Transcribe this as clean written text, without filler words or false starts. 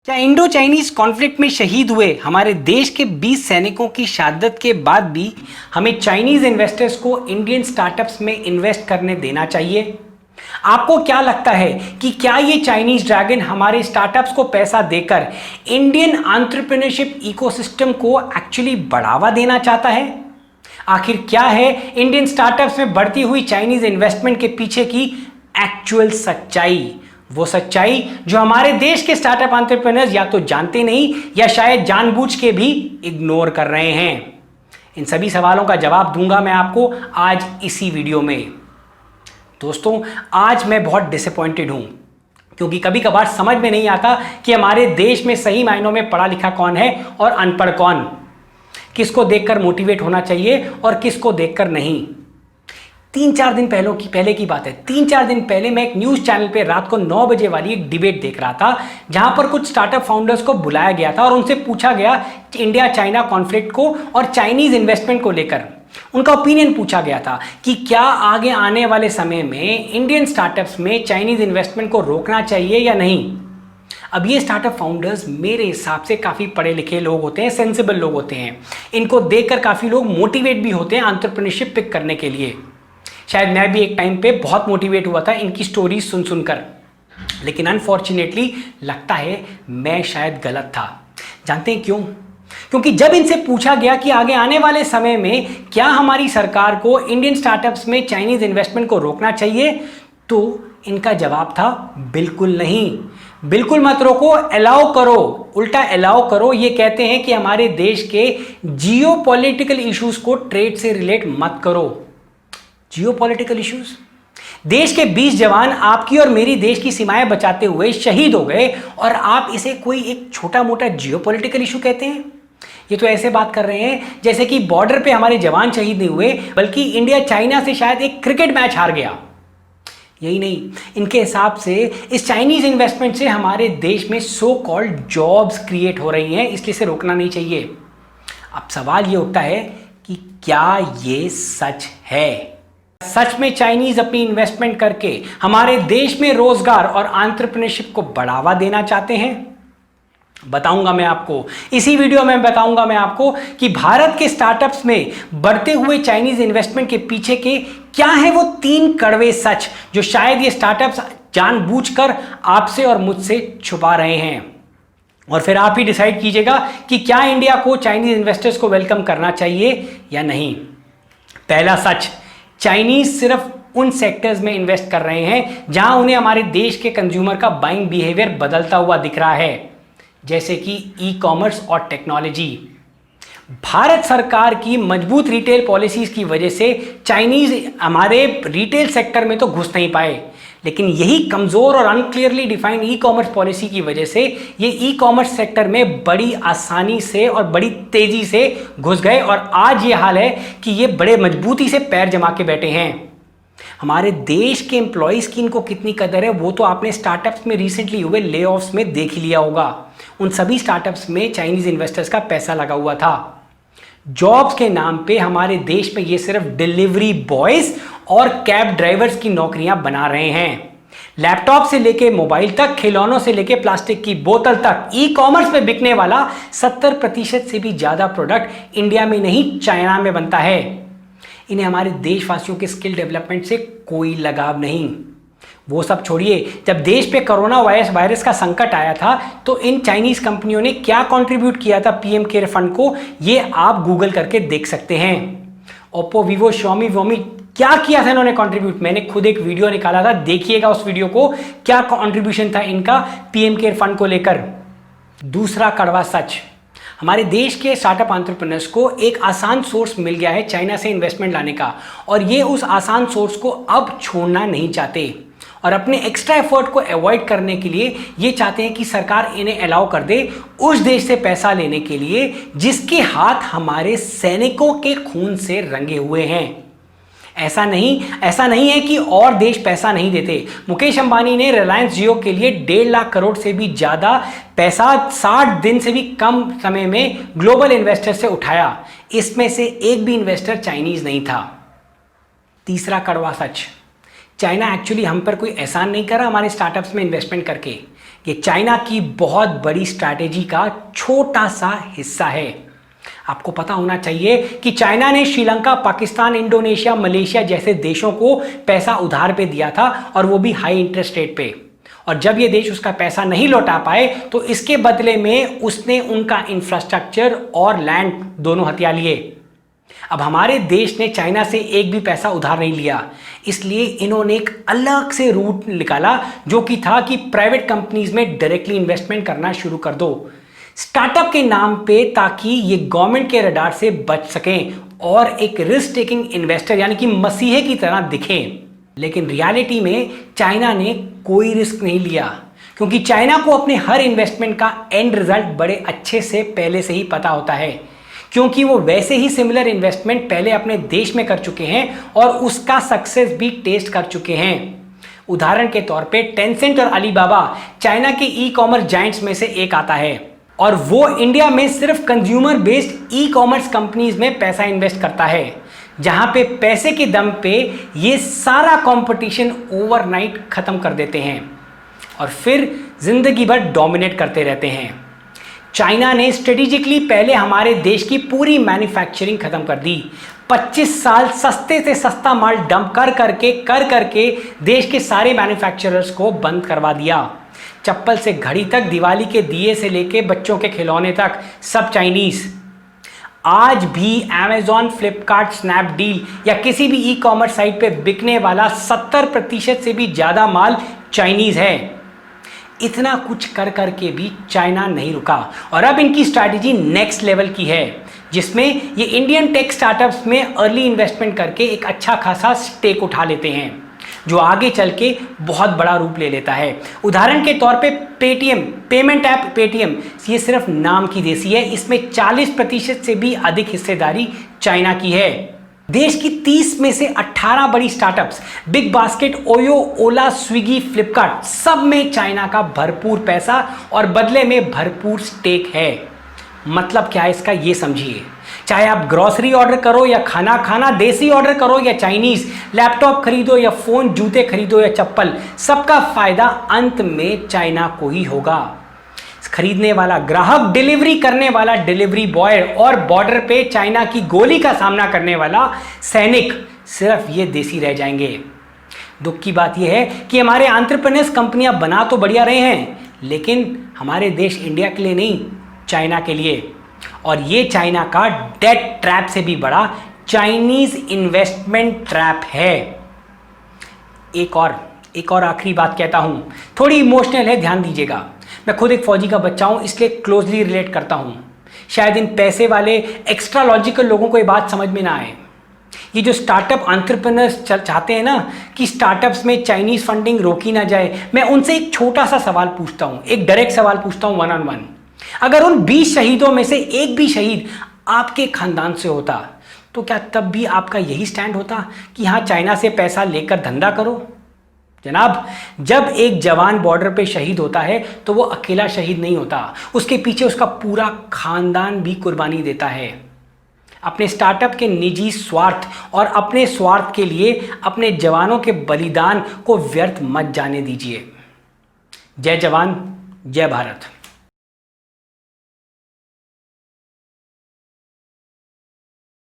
क्या Indo Chinese conflict में शहीद हुए हमारे देश के 20 सैनिकों की शहादत के बाद भी हमें चाइनीज इन्वेस्टर्स को इंडियन स्टार्टअप्स में इन्वेस्ट करने देना चाहिए? आपको क्या लगता है कि क्या ये चाइनीज ड्रैगन हमारे स्टार्टअप्स को पैसा देकर इंडियन एंटरप्रेन्योरशिप इकोसिस्टम को एक्चुअली बढ़ावा देना चाहता है? आखिर क्या है इंडियन स्टार्टअप्स में बढ़ती हुई चाइनीज इन्वेस्टमेंट के पीछे की एक्चुअल सच्चाई? वो सच्चाई जो हमारे देश के स्टार्टअप एंटरप्रेन्योर्स या तो जानते नहीं या शायद जानबूझ के भी इग्नोर कर रहे हैं। इन सभी सवालों का जवाब दूंगा मैं आपको आज इसी वीडियो में। दोस्तों, आज मैं बहुत डिसअपॉइंटेड हूं क्योंकि कभी कभार समझ में नहीं आता कि हमारे देश में सही मायनों में पढ़ा लिखा कौन है और अनपढ़ कौन, किसको देखकर मोटिवेट होना चाहिए और किसको देखकर नहीं। 3-4 दिन पहले की बात है। 3-4 दिन पहले मैं एक न्यूज़ चैनल पे रात को 9 बजे वाली एक डिबेट देख रहा था जहां पर कुछ स्टार्टअप फाउंडर्स को बुलाया गया था और उनसे पूछा गया इंडिया चाइना कॉन्फ्लिक्ट को और चाइनीज इन्वेस्टमेंट को लेकर उनका ओपिनियन पूछा गया था कि क्या आगे आने वाले समय में इंडियन स्टार्टअप्स में चाइनीज इन्वेस्टमेंट को रोकना चाहिए या नहीं। अब ये स्टार्टअप फाउंडर्स मेरे हिसाब से काफ़ी पढ़े लिखे लोग होते हैं, सेंसिबल लोग होते हैं। इनको देखकर काफ़ी लोग मोटिवेट भी होते हैं एंटरप्रेन्योरशिप पिक करने के लिए। शायद मैं भी एक टाइम पे बहुत मोटिवेट हुआ था इनकी स्टोरी सुन सुनकर, लेकिन अनफॉर्चुनेटली लगता है मैं शायद गलत था। जानते हैं क्यों? क्योंकि जब इनसे पूछा गया कि आगे आने वाले समय में क्या हमारी सरकार को इंडियन स्टार्टअप्स में चाइनीज इन्वेस्टमेंट को रोकना चाहिए, तो इनका जवाब था बिल्कुल नहीं, बिल्कुल मत रोको, अलाउ करो, उल्टा अलाउ करो। ये कहते हैं कि हमारे देश के जियोपॉलिटिकल इश्यूज को ट्रेड से रिलेट मत करो। Geopolitical issues? देश के 20 जवान आपकी और मेरी देश की सीमाएं बचाते हुए शहीद हो गए और आप इसे कोई एक छोटा मोटा जियोपॉलिटिकल इशू कहते हैं? ये तो ऐसे बात कर रहे हैं जैसे कि बॉर्डर पे हमारे जवान शहीद नहीं हुए बल्कि इंडिया चाइना से शायद एक क्रिकेट मैच हार गया। यही नहीं, इनके हिसाब से इस चाइनीज इन्वेस्टमेंट से हमारे देश में सो कॉल्ड जॉब्स क्रिएट हो रही हैं, इसलिए इसे रोकना नहीं चाहिए। अब सवाल ये उठता है कि क्या ये सच है? सच में चाइनीज अपनी इन्वेस्टमेंट करके हमारे देश में रोजगार और एंटरप्रेन्योरशिप को बढ़ावा देना चाहते हैं? बताऊंगा मैं आपको इसी वीडियो में, बताऊंगा मैं आपको कि भारत के स्टार्टअप्स में बढ़ते हुए चाइनीज इन्वेस्टमेंट के पीछे के क्या है वो 3 कड़वे सच जो शायद ये स्टार्टअप्स जानबूझकर आपसे और मुझसे छुपा रहे हैं। और फिर आप ही डिसाइड कीजिएगा कि क्या इंडिया को चाइनीज इन्वेस्टर्स को वेलकम करना चाहिए या नहीं। पहला सच, चाइनीज सिर्फ उन सेक्टर्स में इन्वेस्ट कर रहे हैं जहां उन्हें हमारे देश के कंज्यूमर का बाइंग बिहेवियर बदलता हुआ दिख रहा है, जैसे कि ई कॉमर्स और टेक्नोलॉजी। भारत सरकार की मजबूत रिटेल पॉलिसीज की वजह से चाइनीज हमारे रिटेल सेक्टर में तो घुस नहीं पाए, लेकिन यही कमजोर और अनक्लियरली डिफाइंड ई कॉमर्स पॉलिसी की वजह से ये ई कॉमर्स सेक्टर में बड़ी आसानी से और बड़ी तेजी से घुस गए और आज ये हाल है कि ये बड़े मजबूती से पैर जमा के बैठे हैं। हमारे देश के एम्प्लॉयज़ की इनको कितनी कदर है वो तो आपने स्टार्टअप्स में रिसेंटली हुए ले ऑफ्स में देख लिया होगा। उन सभी स्टार्टअप्स में चाइनीज इन्वेस्टर्स का पैसा लगा हुआ था। जॉब्स के नाम पे हमारे देश में ये सिर्फ डिलीवरी बॉयज और कैब ड्राइवर्स की नौकरियां बना रहे हैं। लैपटॉप से लेके मोबाइल तक, खिलौनों से लेके प्लास्टिक की बोतल तक, ई कॉमर्स में बिकने वाला 70% से भी ज्यादा प्रोडक्ट इंडिया में नहीं चाइना में बनता है। इन्हें हमारे देशवासियों के स्किल डेवलपमेंट से कोई लगाव नहीं। वो सब छोड़िए, जब देश पे कोरोना वायरस का संकट आया था तो इन चाइनीज कंपनियों ने क्या कंट्रीब्यूट किया था पीएम केयर फंड को, ये आप गूगल करके देख सकते हैं। ओप्पो, वीवो, शॉमी, वोमी क्या किया था इन्होंने कंट्रीब्यूट? मैंने खुद एक वीडियो निकाला था, देखिएगा उस वीडियो को, क्या कंट्रीब्यूशन था इनका पीएम केयर फंड को लेकर। दूसरा कड़वा सच, हमारे देश के स्टार्टअप एंटरप्रेन्योर्स को एक आसान सोर्स मिल गया है चाइना से इन्वेस्टमेंट लाने का और ये उस आसान सोर्स को अब छोड़ना नहीं चाहते और अपने एक्स्ट्रा एफर्ट को अवॉइड करने के लिए ये चाहते हैं कि सरकार इन्हें अलाउ कर दे उस देश से पैसा लेने के लिए जिसके हाथ हमारे सैनिकों के खून से रंगे हुए हैं। ऐसा नहीं है कि और देश पैसा नहीं देते। मुकेश अंबानी ने रिलायंस जियो के लिए 1.5 लाख करोड़ से भी ज़्यादा पैसा 60 दिन से भी कम समय में ग्लोबल इन्वेस्टर से उठाया। इसमें से एक भी इन्वेस्टर चाइनीज नहीं था। तीसरा कड़वा सच, चाइना एक्चुअली हम पर कोई एहसान नहीं कर रहा हमारे स्टार्टअप्स में इन्वेस्टमेंट करके। ये चाइना की बहुत बड़ी स्ट्रैटेजी का छोटा सा हिस्सा है। आपको पता होना चाहिए कि चाइना ने श्रीलंका, पाकिस्तान, इंडोनेशिया, मलेशिया जैसे देशों को पैसा उधार पे दिया था, और वो भी हाई इंटरेस्ट रेट पे। और जब ये देश उसका पैसा नहीं लौटा पाए तो इसके बदले में उसने उनका इंफ्रास्ट्रक्चर और लैंड दोनों हथिया लिए। अब हमारे देश ने चाइना से एक भी पैसा उधार नहीं लिया, इसलिए इन्होंने एक अलग से रूट निकाला, जो कि था कि प्राइवेट कंपनीज में डायरेक्टली इन्वेस्टमेंट करना शुरू कर दो स्टार्टअप के नाम पे, ताकि ये गवर्नमेंट के रडार से बच सकें और एक रिस्क टेकिंग इन्वेस्टर यानी कि मसीहे की तरह दिखें। लेकिन रियलिटी में चाइना ने कोई रिस्क नहीं लिया, क्योंकि चाइना को अपने हर इन्वेस्टमेंट का एंड रिजल्ट बड़े अच्छे से पहले से ही पता होता है, क्योंकि वो वैसे ही सिमिलर इन्वेस्टमेंट पहले अपने देश में कर चुके हैं और उसका सक्सेस भी टेस्ट कर चुके हैं। उदाहरण के तौर पे टेंसेंट और अलीबाबा चाइना के ई कॉमर्स जायंट्स में से एक आता है, और वो इंडिया में सिर्फ consumer based e commerce companies में पैसा इन्वेस्ट करता है, जहां पे पैसे के दम पे ये सारा कंपटीशन ओवरनाइट खत्म कर देते हैं और फिर जिंदगी भर डोमिनेट करते रहते हैं। चाइना ने स्ट्रेटेजिकली पहले हमारे देश की पूरी मैन्युफैक्चरिंग खत्म कर दी। 25 साल सस्ते से सस्ता माल डंप कर करके देश के सारे मैन्युफैक्चरर्स को बंद करवा दिया। चप्पल से घड़ी तक, दिवाली के दिए से लेके बच्चों के खिलौने तक, सब चाइनीज। आज भी Amazon, फ्लिपकार्ट, स्नैपडील या किसी भी ई कॉमर्स साइट पे बिकने वाला 70% से भी ज़्यादा माल चाइनीज़ है। इतना कुछ कर करके भी चाइना नहीं रुका, और अब इनकी स्ट्रैटेजी नेक्स्ट लेवल की है, जिसमें ये इंडियन टेक स्टार्टअप्स में अर्ली इन्वेस्टमेंट करके एक अच्छा खासा स्टेक उठा लेते हैं, जो आगे चल के बहुत बड़ा रूप ले लेता है। उदाहरण के तौर पे पेटीएम, पेमेंट ऐप पेटीएम, ये सिर्फ नाम की देसी है, इसमें 40% से भी अधिक हिस्सेदारी चाइना की है। देश की 30 में से 18 बड़ी स्टार्टअप्स, बिग बास्केट, ओयो, ओला, स्विगी, फ्लिपकार्ट, सब में चाइना का भरपूर पैसा और बदले में भरपूर स्टेक है। मतलब क्या है इसका, ये समझिए। चाहे आप ग्रोसरी ऑर्डर करो या खाना देसी ऑर्डर करो या चाइनीज, लैपटॉप खरीदो या फोन, जूते खरीदो या चप्पल, सबका फायदा अंत में चाइना को ही होगा। खरीदने वाला ग्राहक, डिलीवरी करने वाला डिलीवरी बॉय और बॉर्डर पे चाइना की गोली का सामना करने वाला सैनिक, सिर्फ ये देसी रह जाएंगे। दुख की बात यह है कि हमारे एंटरप्रेन्योर्स कंपनियां बना तो बढ़िया रहे हैं, लेकिन हमारे देश इंडिया के लिए नहीं, चाइना के लिए। और ये चाइना का डेट ट्रैप से भी बड़ा चाइनीज इन्वेस्टमेंट ट्रैप है। एक और आखिरी बात कहता हूं, थोड़ी इमोशनल है, ध्यान दीजिएगा। मैं खुद एक फौजी का बच्चा हूं, इसलिए क्लोजली रिलेट करता हूं। शायद इन पैसे वाले एक्स्ट्रा लॉजिकल लोगों को ये बात समझ में ना आए। ये जो स्टार्टअप एंटरप्रेन्योर्स चाहते हैं ना कि स्टार्टअप्स में चाइनीज फंडिंग रोकी ना जाए, मैं उनसे एक छोटा सा सवाल पूछता हूं, एक डायरेक्ट सवाल पूछता हूं, 1-on-1। अगर उन 20 शहीदों में से एक भी शहीद आपके खानदान से होता, तो क्या तब भी आपका यही स्टैंड होता कि हाँ, चाइना से पैसा लेकर धंधा करो? जनाब, जब एक जवान बॉर्डर पे शहीद होता है तो वो अकेला शहीद नहीं होता, उसके पीछे उसका पूरा खानदान भी कुर्बानी देता है। अपने स्टार्टअप के निजी स्वार्थ और अपने स्वार्थ के लिए अपने जवानों के बलिदान को व्यर्थ मत जाने दीजिए। जय जवान, जय भारत।